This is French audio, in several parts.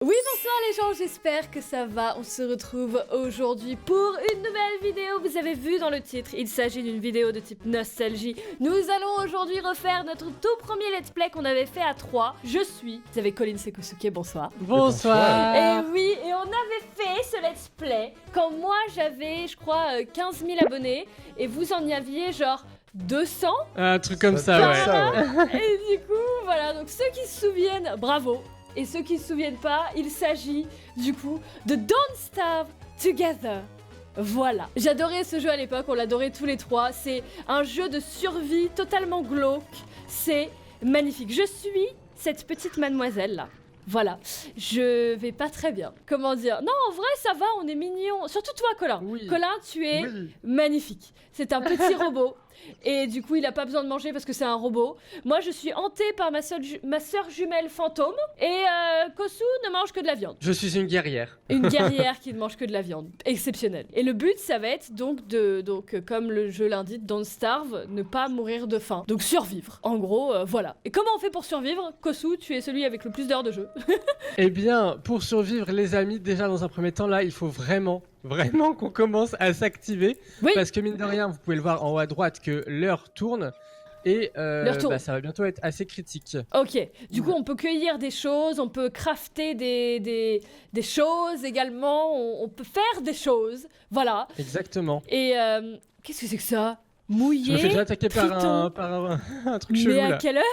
Oui, bonsoir les gens, j'espère que ça va. On se retrouve aujourd'hui pour une nouvelle vidéo. Vous avez vu dans le titre, il s'agit d'une vidéo de type nostalgie. Nous allons aujourd'hui refaire notre tout premier let's play qu'on avait fait à 3. Vous avez Colin Sekusuke, bonsoir. Bonsoir. Et oui, et on avait fait ce let's play quand moi j'avais, je crois, 15 000 abonnés et vous en y aviez genre 200. Un truc comme ça, ouais. Et du coup, voilà, donc ceux qui se souviennent, bravo. Et ceux qui ne se souviennent pas, il s'agit du coup de Don't Starve Together. Voilà. J'adorais ce jeu à l'époque, on l'adorait tous les trois. C'est un jeu de survie totalement glauque. C'est magnifique. Je suis cette petite mademoiselle là. Voilà. Je vais pas très bien. Comment dire? Non, en vrai, ça va, on est mignons. Surtout toi, Colin. Oui. Colin, tu es magnifique. C'est un petit robot. Et du coup, il a pas besoin de manger parce que c'est un robot. Moi, je suis hantée par ma sœur jumelle fantôme. Et Kosu ne mange que de la viande. Je suis une guerrière. Une guerrière qui ne mange que de la viande. Exceptionnel. Et le but, ça va être donc comme le jeu l'indique, don't starve, ne pas mourir de faim. Donc survivre. En gros, voilà. Et comment on fait pour survivre? Kosu, tu es celui avec le plus d'heures de jeu. Eh bien, pour survivre, les amis, déjà dans un premier temps, là, il faut vraiment qu'on commence à s'activer. Oui. Parce que mine de rien, vous pouvez le voir en haut à droite que l'heure tourne. Et ça va bientôt être assez critique. Ok, du coup on peut cueillir des choses, on peut crafter des choses également, on peut faire des choses, voilà. Exactement. Et qu'est-ce que c'est que ça? Mouillé. Je me fais déjà attaquer par un truc chelou Mais à là. quelle heure?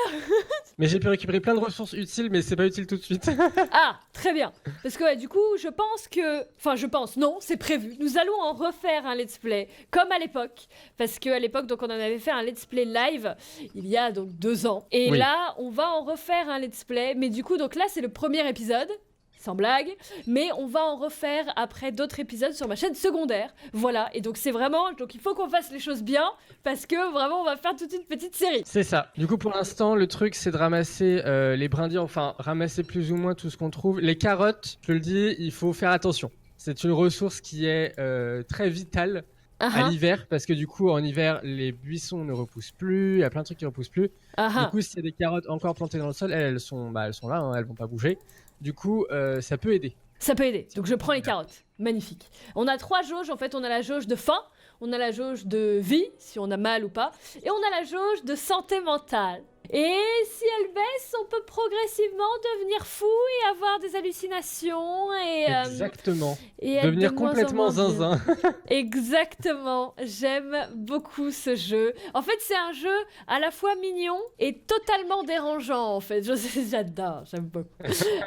Mais j'ai pu récupérer plein de ressources utiles, mais c'est pas utile tout de suite. Ah, très bien. Parce que ouais, du coup, je pense que... Enfin, non, c'est prévu. Nous allons en refaire un let's play, comme à l'époque. Parce qu'à l'époque, donc, on en avait fait un let's play live, il y a donc 2 ans. Et Oui. là, on va en refaire un let's play. Mais du coup, donc là, c'est le premier épisode. Sans blague, mais on va en refaire après d'autres épisodes sur ma chaîne secondaire. Voilà, et donc c'est vraiment... Donc il faut qu'on fasse les choses bien, parce que vraiment on va faire toute une petite série. C'est ça. Du coup, pour l'instant, le truc, c'est de ramasser les brindilles, enfin, ramasser plus ou moins tout ce qu'on trouve. Les carottes, je le dis, il faut faire attention. C'est une ressource qui est très vitale à l'hiver, parce que du coup, en hiver, les buissons ne repoussent plus, il y a plein de trucs qui repoussent plus. Du coup, s'il y a des carottes encore plantées dans le sol, elles sont là, hein, elles vont pas bouger. Du coup, ça peut aider. Ça peut aider. Donc je prends les carottes. Magnifique. On a 3 jauges, en fait. On a la jauge de faim, on a la jauge de vie, si on a mal ou pas, et on a la jauge de santé mentale. Et si elle baisse, on peut progressivement devenir fou et avoir des hallucinations et... Exactement. et être devenir de moins en complètement moins bien. zinzin. Exactement. J'aime beaucoup ce jeu. En fait, c'est un jeu à la fois mignon et totalement dérangeant, en fait. J'adore, j'aime beaucoup.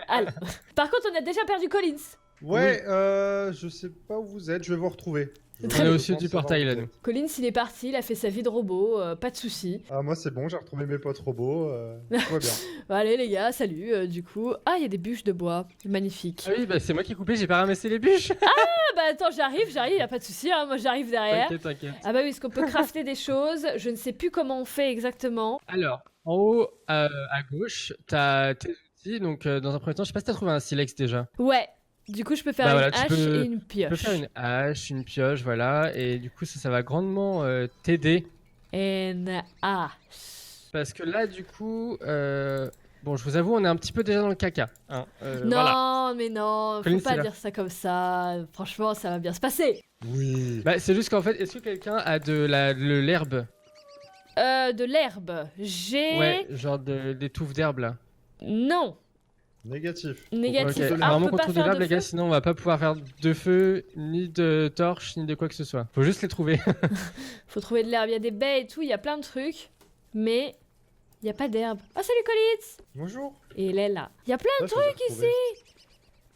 Alors, par contre, on a déjà perdu Collins. Ouais, je sais pas où vous êtes, je vais vous retrouver. On est au sud du portail là, nous. Collins, il est parti, il a fait sa vie de robot, pas de soucis. Ah, moi c'est bon, j'ai retrouvé mes potes robots, tout va bien. Allez les gars, salut, du coup. Ah, il y a des bûches de bois, magnifique. Ah oui, bah c'est moi qui ai coupé, j'ai pas ramassé les bûches. Ah bah attends, j'arrive, y a pas de soucis, hein, moi j'arrive derrière. T'inquiète. Ah bah oui, est-ce qu'on peut crafter des choses? Je ne sais plus comment on fait exactement. Alors, en haut à gauche, t'as tes outils. Donc, dans un premier temps, je sais pas si t'as trouvé un silex déjà. Ouais, du coup je peux faire Bah une voilà, tu hache peux- et une pioche. Tu peux faire une hache, une pioche, voilà. Et du coup, ça va grandement t'aider. Une hache. Parce que là, du coup, bon, je vous avoue, on est un petit peu déjà dans le caca. Hein. Non, Voilà. mais non, faut Colline, pas c'est là. dire ça comme ça. Franchement, ça va bien se passer. Oui. Bah, c'est juste qu'en fait, est-ce que quelqu'un a de l'herbe? De l'herbe. J'ai... Ouais, genre des touffes d'herbe là. Non. Négatif. Négatif. Ok, Ah, on vraiment peut qu'on pas trouve de faire l'herbe, de les gars, feu sinon on va pas pouvoir faire de feu, ni de torche, ni de quoi que ce soit. Faut juste les trouver. Faut trouver de l'herbe. Il y a des baies et tout, il y a plein de trucs. Mais il n'y a pas d'herbe. Ah, salut Collins. Bonjour. Et elle est là. Il y a plein de trucs ici.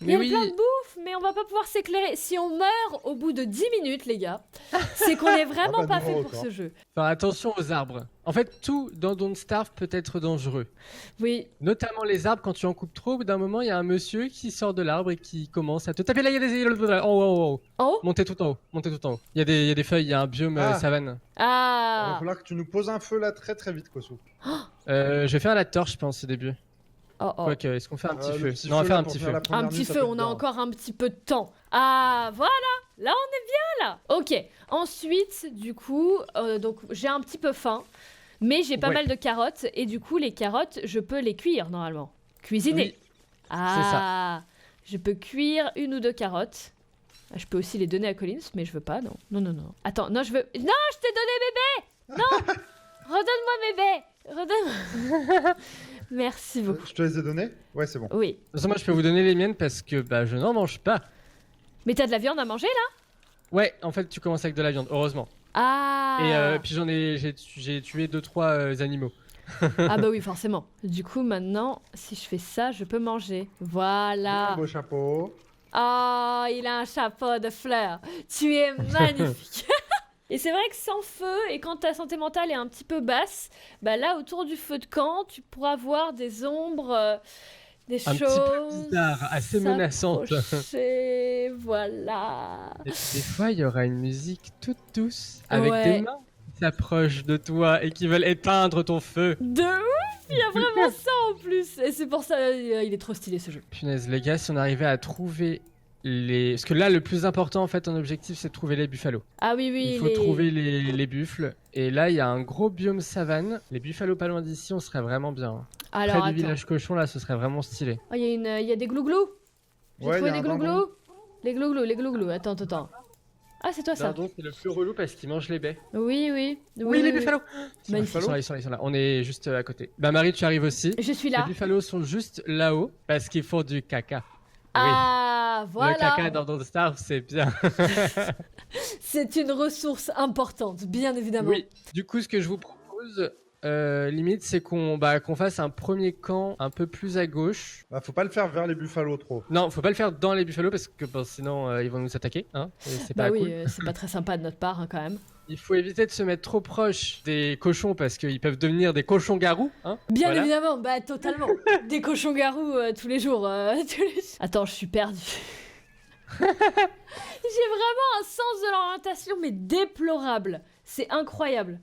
Il y Mais a oui, plein de bouffe, mais on va pas pouvoir s'éclairer. Si on meurt au bout de 10 minutes, les gars, c'est qu'on est vraiment Ah bah, pas fait numéro pour encore. ce jeu. faire attention aux arbres. En fait, tout dans Don't Starve peut être dangereux. Oui. Notamment les arbres, quand tu en coupes trop, au bout d'un moment, il y a un monsieur qui sort de l'arbre et qui commence à te taper. Là, il y a des... Oh, oh, oh. En haut? Montez tout en haut, montez tout en haut. Il y a des feuilles, il y a un biome Ah. savane. Il va Ah. falloir que tu nous poses un feu là très très vite, Kosu. Je vais faire la torche, je pense, au début. Oh, oh. Quoique, est-ce qu'on fait un petit Le feu? petit Non, on va feu, faire là, un pour petit faire feu. la première Un nuit, petit ça feu, peut on être a bien. encore un petit peu de temps. Ah, voilà. Là, on est bien, là. Ok. Ensuite, du coup, donc j'ai un petit peu faim, mais j'ai pas Ouais. mal de carottes. Et du coup, les carottes, je peux les cuire, normalement. Cuisiner. Oui, Ah. Je peux cuire 1 ou 2 carottes. Je peux aussi les donner à Collins, mais je veux pas, non. Non. Attends, non, je veux... Non, je t'ai donné bébé. Non. Redonne-moi bébé. Redonne-moi. Merci beaucoup. Je te les ai donnés? Ouais, c'est bon. Oui. De toute façon, moi, je peux vous donner les miennes parce que bah, je n'en mange pas. Mais t'as de la viande à manger, là? Ouais, en fait, tu commences avec de la viande, heureusement. Ah. Et puis j'ai tué 2-3 animaux. Ah bah oui, forcément. Du coup, maintenant, si je fais ça, je peux manger. Un Voilà. beau chapeau. Oh, il a un chapeau de fleurs. Tu es magnifique. Et c'est vrai que sans feu, et quand ta santé mentale est un petit peu basse, bah là, autour du feu de camp, tu pourras voir des ombres, des Un choses... petit peu bizarre, assez menaçante. s'approcher, voilà. Et puis, des fois, il y aura une musique toute douce avec Ouais. des mains qui s'approchent de toi et qui veulent éteindre ton feu. De ouf, il y a vraiment ça en plus. Et c'est pour ça, il est trop stylé ce jeu. Punaise, les gars, si on arrivait à trouver les... Parce que là, le plus important, en fait, en objectif, c'est de trouver les buffalo. Ah oui, oui, Il faut trouver les buffles. Et là, il y a un gros biome savane. Les buffalo pas loin d'ici, on serait vraiment bien. Alors, Près du attends. village cochon, là, ce serait vraiment stylé. Oh, il y a des glouglous. J'ai Ouais, trouvé il y a des un glouglous. Les glouglous. Attends. Ah, c'est toi ça. Pardon, c'est le plus relou parce qu'il mange les baies. Oui. Oui, les buffalo. Magnifique. Ils sont là. On est juste à côté. Bah, Marie, tu arrives aussi. Je suis Les là. buffalo sont juste là-haut parce qu'ils font du caca. Ah, Le voilà. caca dans Don't Starve, c'est bien. C'est une ressource importante, bien évidemment. Oui. Du coup, ce que je vous propose, limite, c'est qu'on fasse un premier camp un peu plus à gauche. Bah, faut pas le faire vers les buffalo trop. Non, faut pas le faire dans les buffalo parce que sinon ils vont nous attaquer. Hein, et c'est Bah pas oui, cool. c'est pas très sympa de notre part hein, quand même. Il faut éviter de se mettre trop proche des cochons parce qu'ils peuvent devenir des cochons-garous. Hein, Bien voilà. évidemment, bah totalement. Des cochons-garous tous les jours. Attends, je suis perdue. J'ai vraiment un sens de l'orientation, mais déplorable. C'est incroyable.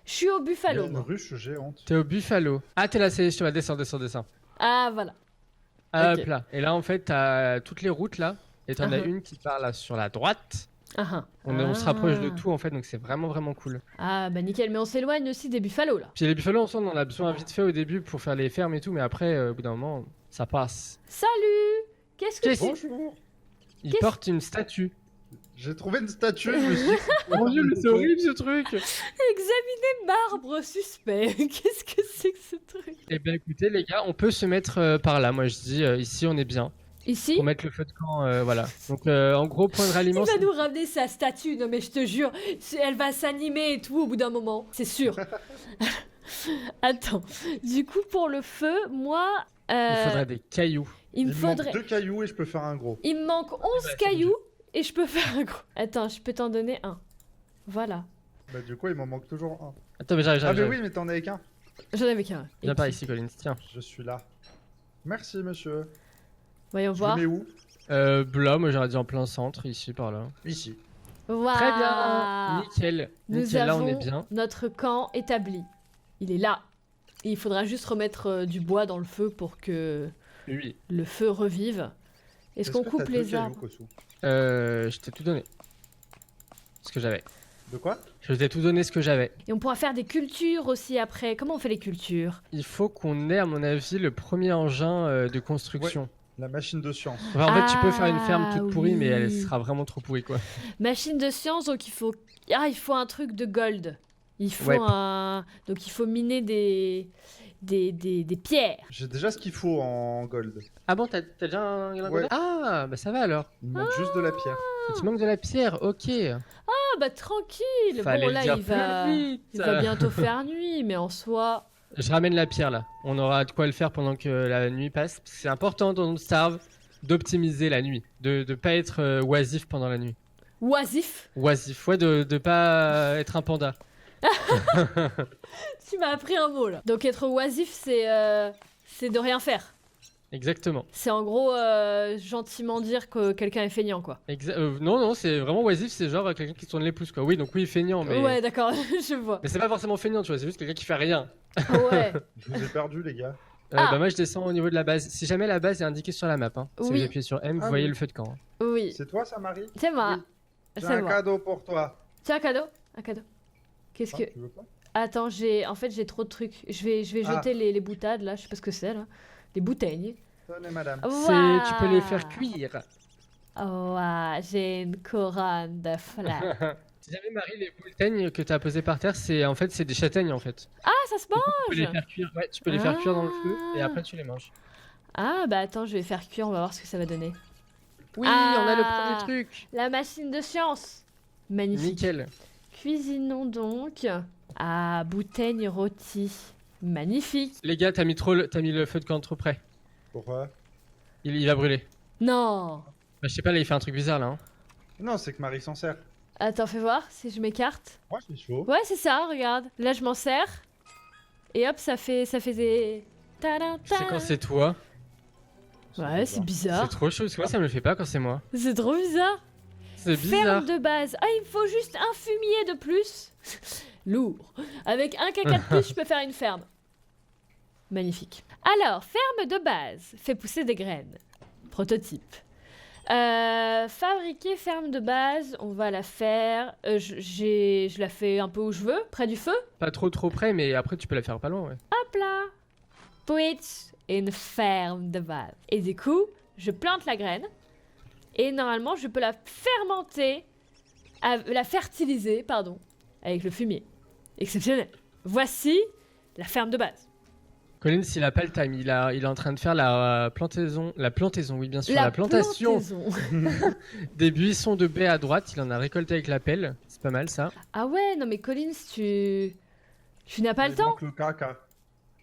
Je suis au Il y buffalo. a une moi. ruche géante. T'es au buffalo. Ah, t'es là, c'est sur descends. Ah, voilà. Hop Ok. là. Et là, en fait, t'as toutes les routes là. Et t'en as Uh-huh. une qui part là sur la droite. Ah, On se rapproche de tout en fait, donc c'est vraiment cool. Ah, bah nickel. Mais on s'éloigne aussi des buffalos là. Puis les buffalo, on en a besoin vite fait au début pour faire les fermes et tout, mais après, au bout d'un moment, ça passe. Salut. Qu'est-ce que Qu'est-ce- tu... Bonjour. Il Qu'est-ce- porte une statue. J'ai trouvé une statue, je me suis dit... Mon dieu, mais c'est horrible ce truc. Examiner marbre suspect. Qu'est-ce que c'est que ce truc? Eh ben écoutez les gars, on peut se mettre par là. Moi je dis ici on est bien. Ici, Pour mettre le feu de camp, voilà. Donc en gros point de ralliement. il va c'est- nous ramener sa statue. Non mais je te jure, elle va s'animer et tout au bout d'un moment. C'est sûr. Attends. Du coup, pour le feu, moi... Il faudrait des cailloux. il me Il me manque faudrait... 2 cailloux et je peux faire un gros. Il me manque 11 c'est cailloux et je peux faire un gros... Attends, je peux t'en donner un. Voilà. Bah du coup, il m'en manque toujours un. Attends mais j'arrive. Ah mais oui, mais t'en avais qu'un. J'en avais qu'un. Viens Et par puis, ici Collins, tiens. Je suis là. Merci monsieur. Voyons Je voir. le mets où? Là moi j'aurais dit en plein centre, ici par là. Ici. Voilà. Très bien. Nickel. Nous Nickel, là avons on est bien. notre camp établi. Il est là. Et il faudra juste remettre du bois dans le feu pour que Oui. le feu revive. Est-ce qu'on que coupe t'as deux les cailloux, arbres? Kosu Je t'ai tout donné. Ce que j'avais. De quoi? Je t'ai tout donné ce que j'avais. Et on pourra faire des cultures aussi après. Comment on fait les cultures? Il faut qu'on ait à mon avis le premier engin de construction. La machine de science. Enfin, en fait, tu peux faire une ferme Ah, toute pourrie, mais elle oui. sera vraiment trop pourrie, quoi. Machine de science, donc il faut... Ah, il faut un truc de gold. Il faut Ouais. un... Donc il faut miner des pierres. J'ai déjà ce qu'il faut en gold. Ah bon, t'as déjà un Ouais. Ah, bah ça va alors. Il me manque juste de la pierre. Il te manque de la pierre, ok. Ah bah tranquille. Fallait Bon le là dire il va... plus vite. il va bientôt faire nuit, mais en soi... Je ramène la pierre là. On aura de quoi le faire pendant que la nuit passe. C'est important dans Don't Starve d'optimiser la nuit, de pas être oisif pendant la nuit. Oisif. Oisif, ouais, de pas être un panda. Tu m'as appris un mot là. Donc être oisif, c'est de rien faire. Exactement. C'est en gros gentiment dire que quelqu'un est feignant quoi. Non, c'est vraiment oisif, c'est genre quelqu'un qui se tourne les pouces quoi. Oui, donc oui, feignant, mais. Ouais d'accord, je vois. Mais c'est pas forcément feignant, tu vois, c'est juste quelqu'un qui fait rien. Ouais. Je vous ai perdu les gars. Ah. Bah moi je descends au niveau de la base. Si jamais la base est indiquée sur la map, hein. Si Oui. vous appuyez sur M, vous Ah voyez oui. le feu de camp. Hein. Oui. C'est toi ça, Marie? C'est moi. Oui. J'ai C'est un moi. cadeau pour toi. Tiens, un cadeau. Un cadeau. Qu'est-ce Ah, que... tu veux pas? Attends, en fait j'ai trop de trucs. Je vais Ah. jeter les boutades là, je sais pas ce que c'est là. Les bouteilles. Tenez, madame. Tu peux les faire cuire. Ouah, j'ai une couronne de fleurs. Si jamais Marie, les bouleignes que t'as posées par terre, c'est des châtaignes en fait. Ah, ça se Du coup, tu peux mange. les faire cuire. Ouais, tu peux les faire cuire dans le feu et après tu les manges. Ah, bah attends, je vais faire cuire, on va voir ce que ça va donner. Oui, Ah. on a le premier truc. La machine de science. Magnifique. Nickel. Cuisinons donc. Ah, bouteille rôtie. Magnifique. Les gars, t'as mis le feu de camp trop près. Pourquoi? Il va brûler. Non. Bah, je sais pas, là il fait un truc bizarre là. Hein. Non, c'est que Marie s'en sert. Attends, fais voir si je m'écarte. Moi, je suis chaud. Ouais, c'est ça, regarde. Là, je m'en sers. Et hop, ça fait des... Tadam, Je sais quand c'est toi. Ouais, c'est bizarre. C'est trop chaud, parce que moi ça me le fait pas quand c'est moi. C'est trop bizarre. C'est Ferme bizarre. de base. Ah, il me faut juste un fumier de plus. Lourd. Avec un caca de plus, je peux faire une ferme. Magnifique. Alors, ferme de base. Fait pousser des graines. Prototype. Fabriquer ferme de base, on va la faire. Je la fais un peu où je veux, près du feu. Pas trop près, mais après tu peux la faire pas loin, ouais. Hop là. Put une ferme de base. Et du coup, je plante la graine. Et normalement, je peux la fermenter, la fertiliser, pardon, avec le fumier. Exceptionnel. Voici la ferme de base. Colin, s'il a pas le time, il est en train de faire la plantaison, oui bien sûr, la plantation plantaison. des buissons de baies à droite, il en a récolté avec la pelle, c'est pas mal ça. Ah ouais, non mais Collins, tu n'as pas le Il temps. manque le caca.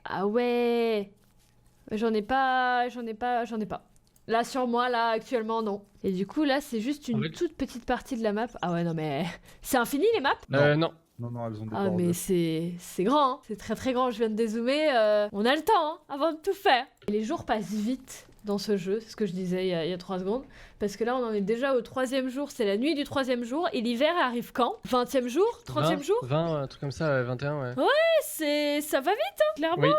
Ah ouais. J'en ai pas. Là sur moi, là actuellement non. Et du coup là c'est juste une En fait- toute petite partie de la map. Ah ouais non mais c'est infini les maps. Non. Non, non, elles ont des Ah bords mais de- c'est grand, hein. C'est très très grand, je viens de dézoomer, on a le temps hein, avant de tout faire. Et les jours passent vite dans ce jeu, c'est ce que je disais il y a 3 secondes, parce que là on en est déjà au 3e jour, c'est la nuit du 3e jour, et l'hiver arrive quand? 20e jour? 30e jour? 20, un truc comme ça, 21, ouais. Ça va vite hein, clairement, Oui.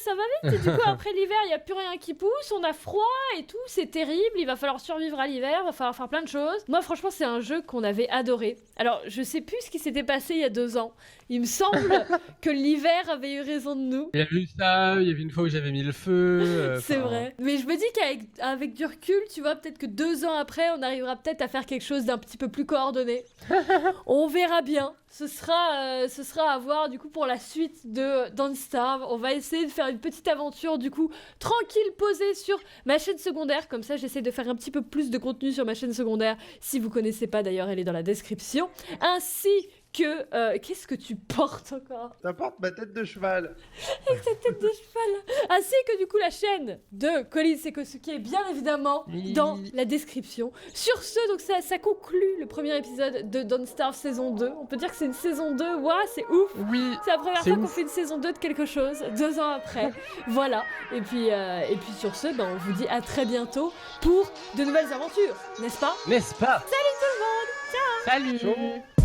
ça va vite, et du coup après l'hiver il n'y a plus rien qui pousse, on a froid et tout, c'est terrible, il va falloir survivre à l'hiver, il va falloir faire plein de choses. Moi franchement c'est un jeu qu'on avait adoré. Alors je sais plus ce qui s'était passé il y a 2 ans, il me semble que l'hiver avait eu raison de nous. Il y a eu ça, il y avait une fois où j'avais mis le feu. C'est enfin, vrai. Mais je me dis qu'avec du recul, tu vois, peut-être que 2 ans après, on arrivera peut-être à faire quelque chose d'un petit peu plus coordonné. On verra bien. Ce sera à voir du coup pour la suite de Don't Starve. On va essayer de faire une petite aventure du coup tranquille, posée sur ma chaîne secondaire. Comme ça, j'essaie de faire un petit peu plus de contenu sur ma chaîne secondaire. Si vous connaissez pas d'ailleurs, elle est dans la description. Ainsi que... qu'est-ce que tu portes encore? T'apportes ma tête de cheval. Avec ta tête de cheval. Ainsi que du coup la chaîne de Colin Sekosuke est bien évidemment Oui. dans la description. Sur ce, donc ça conclut le premier épisode de Don't Starve saison 2. On peut dire que c'est une saison 2, waouh, c'est ouf. Oui, C'est la première C'est fois qu'on ouf. fait une saison 2 de quelque chose, 2 ans après. Voilà. Et puis sur ce, ben, on vous dit à très bientôt pour de nouvelles aventures, n'est-ce pas? n'est-ce pas? Salut tout le monde. Salut. Ciao.